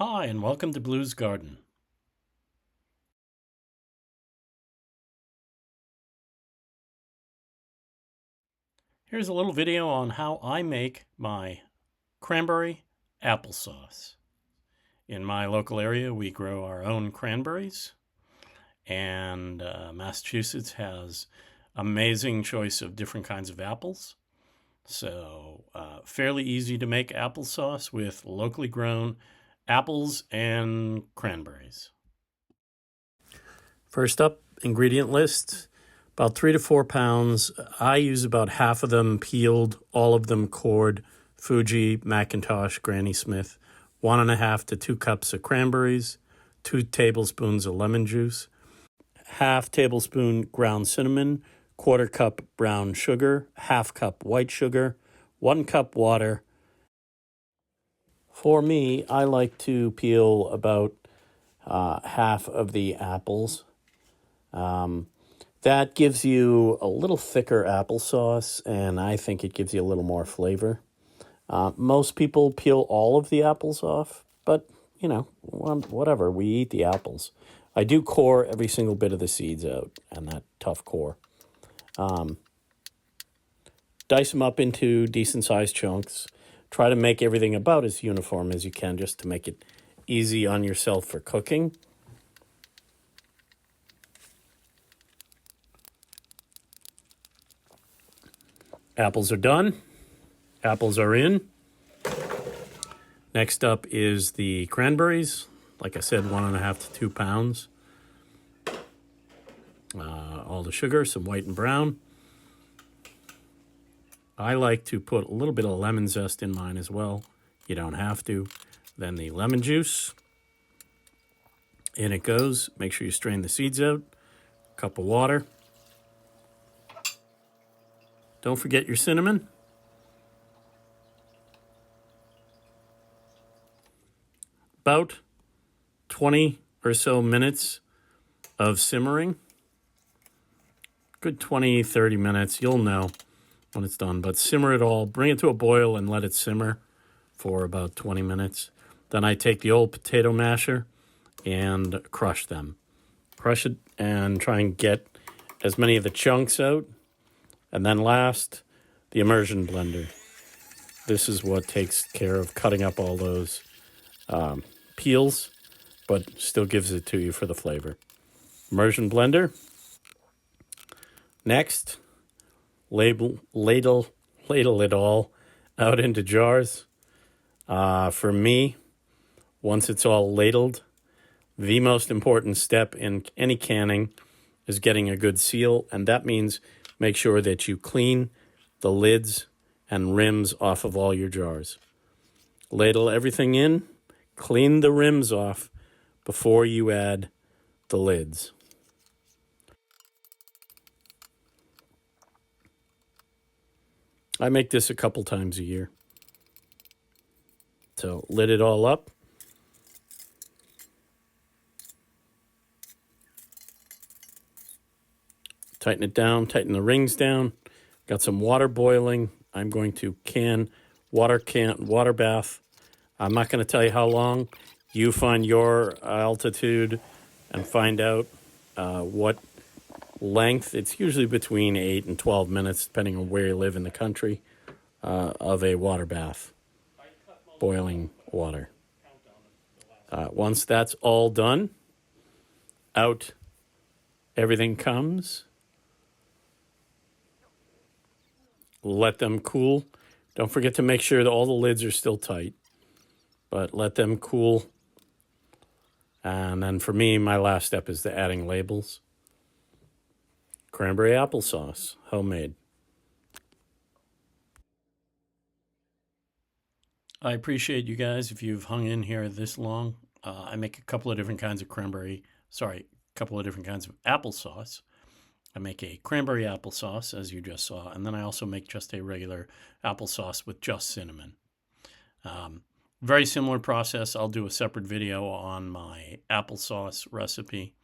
Hi, and welcome to Blue's Garden. Here's a little video on how I make my cranberry applesauce. In my local area, we grow our own cranberries, and Massachusetts has amazing choice of different kinds of apples. So fairly easy to make applesauce with locally grown apples and cranberries. First up, ingredient list. About 3 to 4 pounds. I use about half of them peeled, all of them cored. Fuji, Macintosh, Granny Smith. 1.5 to 2 cups of cranberries. 2 tablespoons of lemon juice. Half tablespoon ground cinnamon. 1/4 cup brown sugar. 1/2 cup white sugar. 1 cup water. For me, I like to peel about half of the apples. That gives you a little thicker applesauce, and I think it gives you a little more flavor. Most people peel all of the apples off, but, whatever. We eat the apples. I do core every single bit of the seeds out, and that tough core. Dice them up into decent-sized chunks. Try to make everything about as uniform as you can, just to make it easy on yourself for cooking. Apples are done. Apples are in. Next up is the cranberries. Like I said, 1.5 to 2 pounds. All the sugar, some white and brown. I like to put a little bit of lemon zest in mine as well. You don't have to. Then the lemon juice. In it goes. Make sure you strain the seeds out. Cup of water. Don't forget your cinnamon. About 20 or so minutes of simmering. Good 20, 30 minutes. You'll know when it's done. But simmer it all. Bring it to a boil and let it simmer for about 20 minutes. Then I take the old potato masher and crush them. Crush it and try and get as many of the chunks out. And then last, the immersion blender. This is what takes care of cutting up all those peels, but still gives it to you for the flavor. Immersion blender. Next, ladle it all out into jars. For me, once it's all ladled, the most important step in any canning is getting a good seal, and that means make sure that you clean the lids and rims off of all your jars. Ladle everything in, clean the rims off before you add the lids. I make this a couple times a year. So lid it all up. Tighten it down, tighten the rings down. Got some water boiling. I'm going to water bath. I'm not going to tell you how long. You find your altitude and find out what length. It's usually between 8 and 12 minutes, depending on where you live in the country, of a water bath, boiling water. Once that's all done, out everything comes. Let them cool. Don't forget to make sure that all the lids are still tight, but let them cool. And then for me, my last step is the adding labels. Cranberry applesauce, homemade. I appreciate you guys if you've hung in here this long. I make a couple of different kinds of applesauce. I make a cranberry applesauce, as you just saw, and then I also make just a regular applesauce with just cinnamon. Very similar process. I'll do a separate video on my applesauce recipe.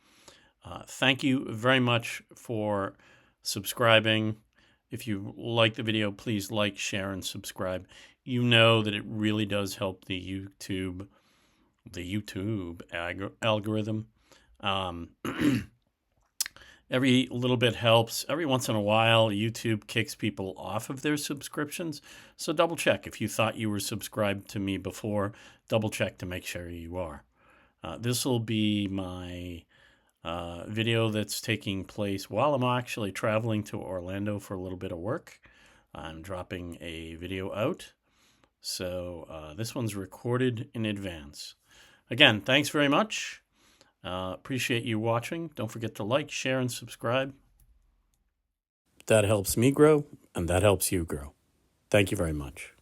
Thank you very much for subscribing. If you like the video, please like, share, and subscribe. You know that it really does help the YouTube the YouTube algorithm. Um, every little bit helps. Every once in a while, YouTube kicks people off of their subscriptions. So double check. If you thought you were subscribed to me before, double check to make sure you are. This will be my video that's taking place while I'm actually traveling to Orlando for a little bit of work. I'm dropping a video out. So this one's recorded in advance. Again, thanks very much. Appreciate you watching. Don't forget to like, share, and subscribe. That helps me grow, and that helps you grow. Thank you very much.